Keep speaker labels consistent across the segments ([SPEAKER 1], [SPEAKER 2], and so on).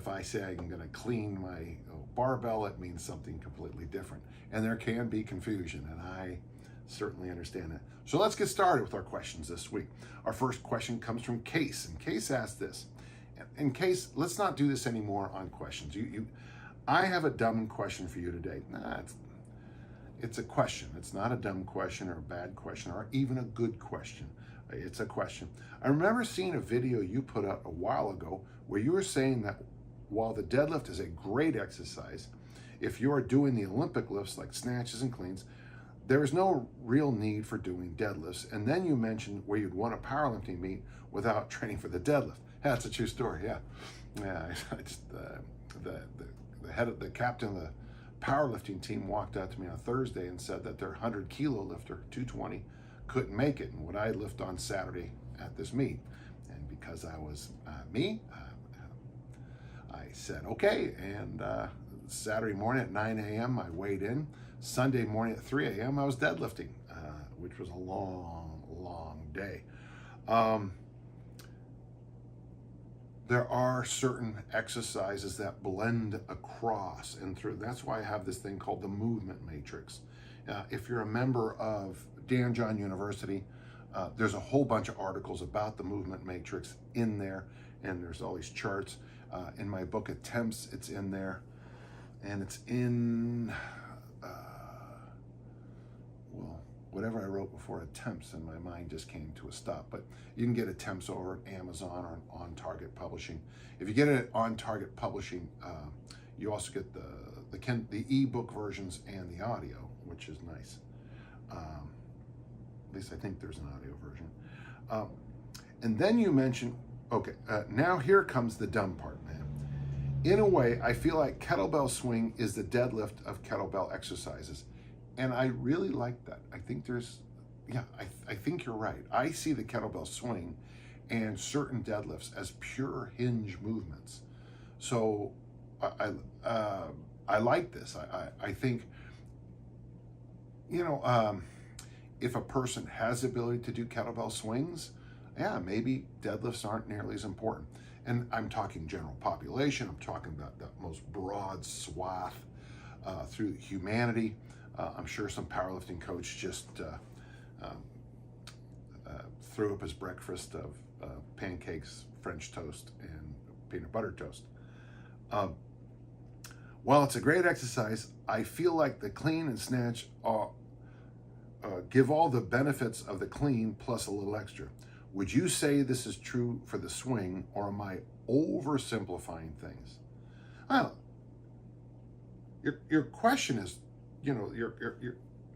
[SPEAKER 1] if I say I'm going to clean my barbell, it means something completely different. And there can be confusion, and I certainly understand that. So let's get started with our questions this week. Our first question comes from Case, and Case asked this. And Case, let's not do this anymore on questions. I have a dumb question for you today. It's a question. It's not a dumb question or a bad question or even a good question. It's a question. I remember seeing a video you put out a while ago where you were saying that while the deadlift is a great exercise, if you are doing the Olympic lifts like snatches and cleans, there is no real need for doing deadlifts. And then you mentioned where you'd won a powerlifting meet without training for the deadlift. That's a true story, yeah. The captain of the powerlifting team walked out to me on Thursday and said that their 100 kilo lifter, 220, couldn't make it and would I lift on Saturday at this meet. And because I was I said, okay. And Saturday morning at 9 a.m. I weighed in. Sunday morning at 3 a.m. I was deadlifting, which was a long day. There are certain exercises that blend across and through. That's why I have this thing called the movement matrix. If you're a member of Dan John University, there's a whole bunch of articles about the movement matrix in there, and there's all these charts. In my book Attempts, it's in there, and it's in whatever I wrote before Attempts, and my mind just came to a stop. But you can get Attempts over at Amazon or On Target Publishing. If you get it at On Target Publishing, you also get the ebook versions and the audio, which is nice. At least I think there's an audio version. And then you mentioned, okay, now here comes the dumb part, man. In a way, I feel like kettlebell swing is the deadlift of kettlebell exercises. And I really like that. I think I think you're right. I see the kettlebell swing and certain deadlifts as pure hinge movements. So I like this. I think, if a person has the ability to do kettlebell swings, yeah, maybe deadlifts aren't nearly as important. And I'm talking general population. I'm talking about the most broad swath through humanity. I'm sure some powerlifting coach just threw up his breakfast of pancakes, French toast, and peanut butter toast. While it's a great exercise, I feel like the clean and snatch give all the benefits of the clean plus a little extra. Would you say this is true for the swing, or am I oversimplifying things? Well, your question is,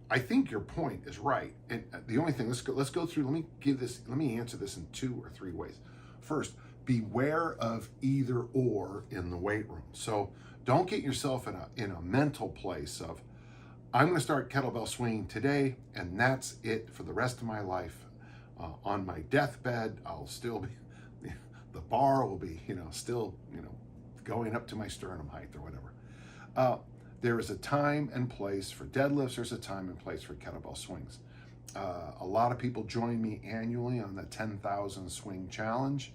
[SPEAKER 1] I think your point is right. And the only thing, let's go through, let me answer this in 2 or 3 ways. First, beware of either or in the weight room. So don't get yourself in a mental place of, I'm going to start kettlebell swinging today, and that's it for the rest of my life. On my deathbed, I'll still be, the bar will be, still, going up to my sternum height or whatever. There is a time and place for deadlifts. There's a time and place for kettlebell swings. A lot of people join me annually on the 10,000 swing challenge.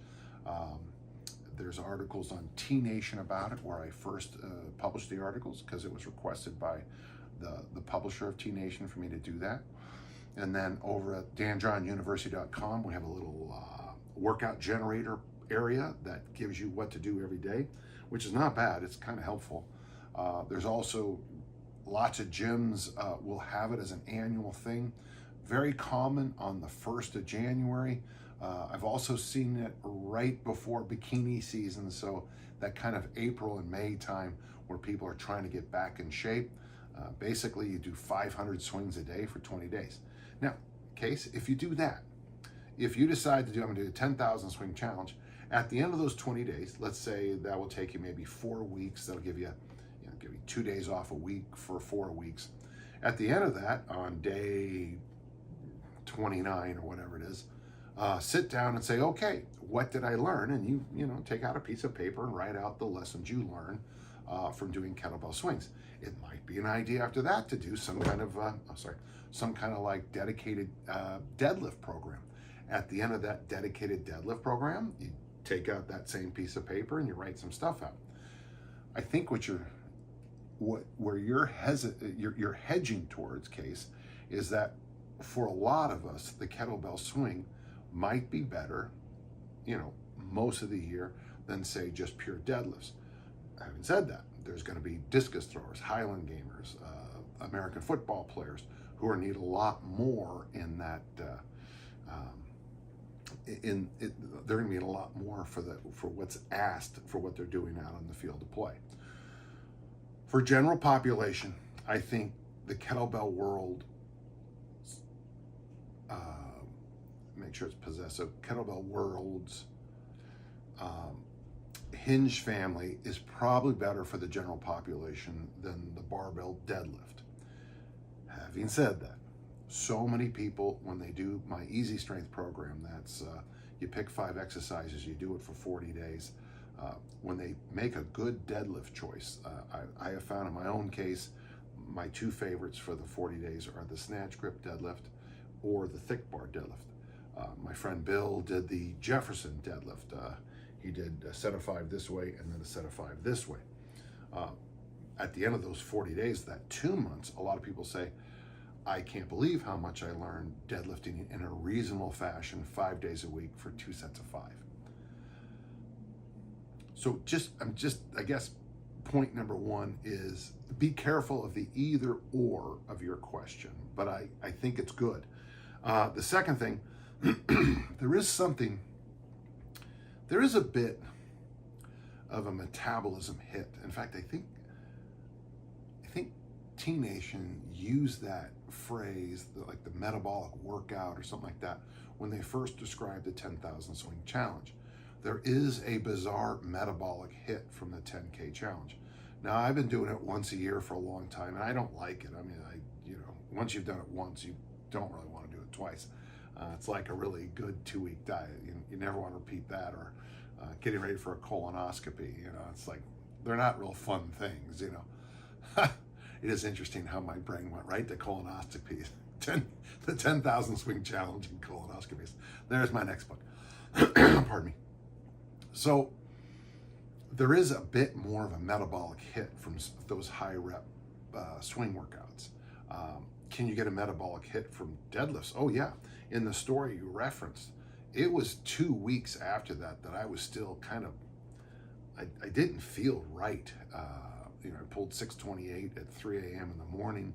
[SPEAKER 1] There's articles on T-Nation about it, where I first published the articles because it was requested by the publisher of T-Nation for me to do that. And then over at danjohnuniversity.com, we have a little workout generator area that gives you what to do every day, which is not bad. It's kind of helpful. There's also lots of gyms will have it as an annual thing. Very common on the 1st of January. I've also seen it right before bikini season, so that kind of April and May time where people are trying to get back in shape. Basically, you do 500 swings a day for 20 days. Now, Case, if you do that, if you decide to do, I'm going to do a 10,000 swing challenge, at the end of those 20 days, let's say that will take you maybe 4 weeks. That'll give you 2 days off a week for 4 weeks. At the end of that, on day 29 or whatever it is, sit down and say, okay, what did I learn? And you take out a piece of paper and write out the lessons you learned from doing kettlebell swings. It might be an idea after that to do some kind of like dedicated deadlift program. At the end of that dedicated deadlift program, you take out that same piece of paper and you write some stuff out. I think where you're hedging towards, Case, is that for a lot of us, the kettlebell swing might be better, most of the year than, say, just pure deadlifts. Having said that, there's going to be discus throwers, Highland Gamers, American football players who are need a lot more in that. They're going to need a lot more for what's asked for what they're doing out on the field of play. For general population, I think the kettlebell world, make sure it's possessive, kettlebell world's hinge family is probably better for the general population than the barbell deadlift. Having said that, so many people, when they do my easy strength program, that's you pick 5 exercises, you do it for 40 days. When they make a good deadlift choice, I have found in my own case, my 2 favorites for the 40 days are the snatch grip deadlift or the thick bar deadlift. My friend Bill did the Jefferson deadlift. He did a set of 5 this way and then a set of 5 this way. At the end of those 40 days, that 2 months, a lot of people say, I can't believe how much I learned deadlifting in a reasonable fashion 5 days a week for 2 sets of 5. So I guess point number 1 is be careful of the either or of your question, but I think it's good. The second thing, there is a bit of a metabolism hit. In fact, I think T-Nation used that phrase, like the metabolic workout or something like that, when they first described the 10,000 swing challenge. There is a bizarre metabolic hit from the 10K challenge. Now, I've been doing it once a year for a long time, and I don't like it. I mean, once you've done it once, you don't really want to do it twice. It's like a really good 2-week diet. You never want to repeat that, or getting ready for a colonoscopy. It's like, they're not real fun things, It is interesting how my brain went right to colonoscopies. The 10,000 swing challenge and colonoscopies. There's my next book. Pardon me. So there is a bit more of a metabolic hit from those high rep swing workouts. Can you get a metabolic hit from deadlifts? Oh yeah. In the story you referenced, it was 2 weeks after that I was still kind of, I didn't feel right. I pulled 628 at 3 a.m. in the morning.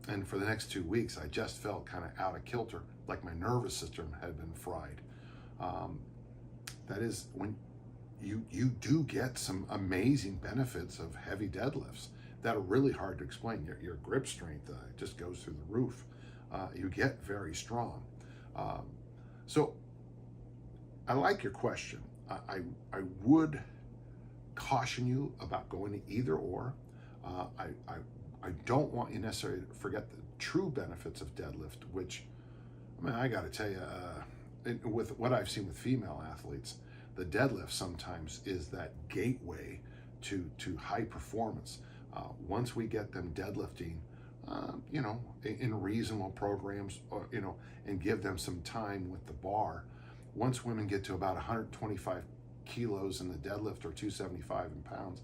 [SPEAKER 1] And for the next 2 weeks, I just felt kind of out of kilter, like my nervous system had been fried. That is when you do get some amazing benefits of heavy deadlifts that are really hard to explain. Your grip strength just goes through the roof. You get very strong. So I like your question. I would caution you about going to either or. I don't want you necessarily to forget the true benefits of deadlift, which, I got to tell you, with what I've seen with female athletes, the deadlift sometimes is that gateway to high performance. Once we get them deadlifting, in reasonable programs, and give them some time with the bar, once women get to about 125 kilos in the deadlift or 275 in pounds,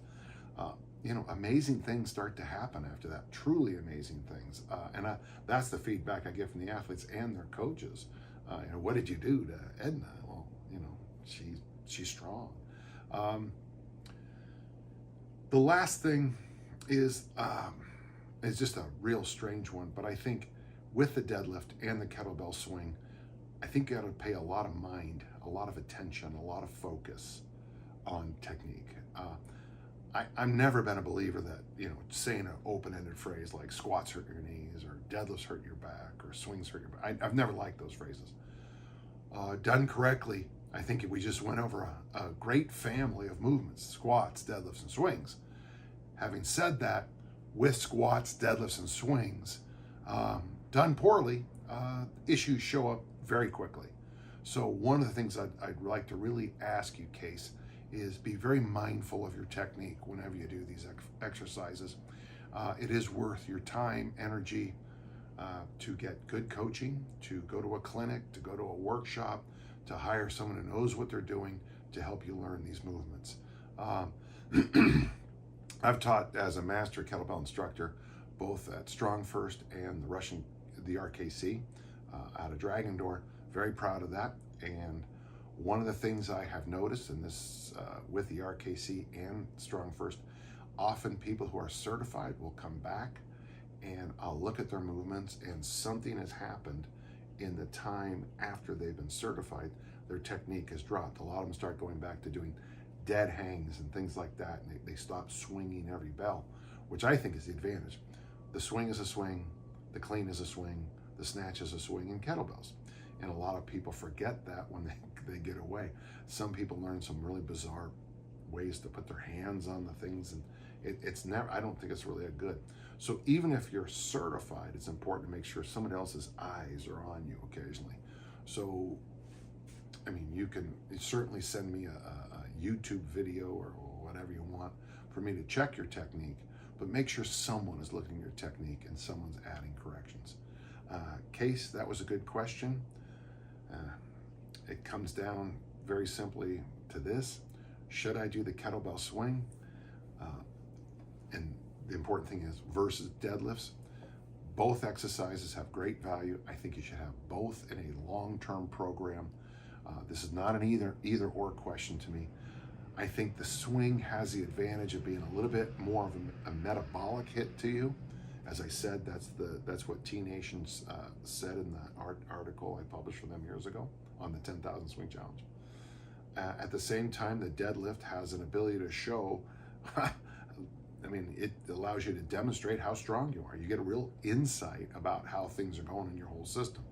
[SPEAKER 1] amazing things start to happen after that. Truly amazing things, and that's the feedback I get from the athletes and their coaches. What did you do to Edna? Well, she's strong. The last thing is just a real strange one, but I think with the deadlift and the kettlebell swing, I think you got to pay a lot of mind, a lot of attention, a lot of focus on technique. I've never been a believer that, saying an open-ended phrase like squats hurt your knees or deadlifts hurt your back or swings hurt your back. I've never liked those phrases. Done correctly, I think if we just went over a great family of movements, squats, deadlifts, and swings. Having said that, with squats, deadlifts, and swings, done poorly, issues show up very quickly. So one of the things I'd like to really ask you, Case, is be very mindful of your technique whenever you do these exercises. It is worth your time, energy, to get good coaching, to go to a clinic, to go to a workshop, to hire someone who knows what they're doing to help you learn these movements. I've taught as a master kettlebell instructor, both at Strong First and the RKC out of Dragon Door. Very proud of that. And one of the things I have noticed in this with the RKC and Strong First, often people who are certified will come back and I'll look at their movements and something has happened in the time after they've been certified. Their technique has dropped. A lot of them start going back to doing dead hangs and things like that, and they stop swinging every bell, which I think is the advantage. The swing is a swing, the clean is a swing, the snatch is a swing in kettlebells. And a lot of people forget that when they get away. Some people learn some really bizarre ways to put their hands on the things, and it's never, I don't think it's really a good. So even if you're certified, it's important to make sure someone else's eyes are on you occasionally. So, I mean, you can certainly send me a YouTube video or whatever you want for me to check your technique, but make sure someone is looking at your technique and someone's adding corrections. Case, that was a good question. It comes down very simply to this. Should I do the kettlebell swing? And the important thing is versus deadlifts. Both exercises have great value. I think you should have both in a long-term program. This is not an either or question to me. I think the swing has the advantage of being a little bit more of a metabolic hit to you. As I said, that's what T Nations said in the article I published for them years ago on the 10,000 Swing Challenge. At the same time, the deadlift has an ability to show, I mean, it allows you to demonstrate how strong you are. You get a real insight about how things are going in your whole system.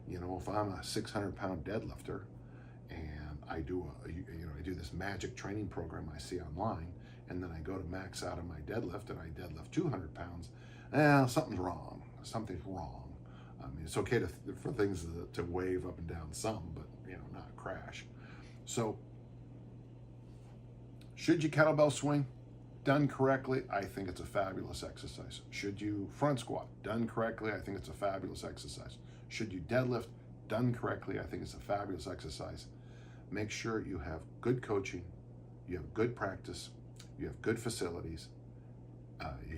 [SPEAKER 1] You know, if I'm a 600-pound deadlifter and I do I do this magic training program I see online, and then I go to max out on my deadlift and I deadlift 200 pounds, something's wrong. Something's wrong. I mean, it's okay for things to wave up and down some, but not crash. So, should you kettlebell swing? Done correctly, I think it's a fabulous exercise. Should you front squat? Done correctly, I think it's a fabulous exercise. Should you deadlift? Done correctly, I think it's a fabulous exercise. Make sure you have good coaching, you have good practice, you have good facilities, you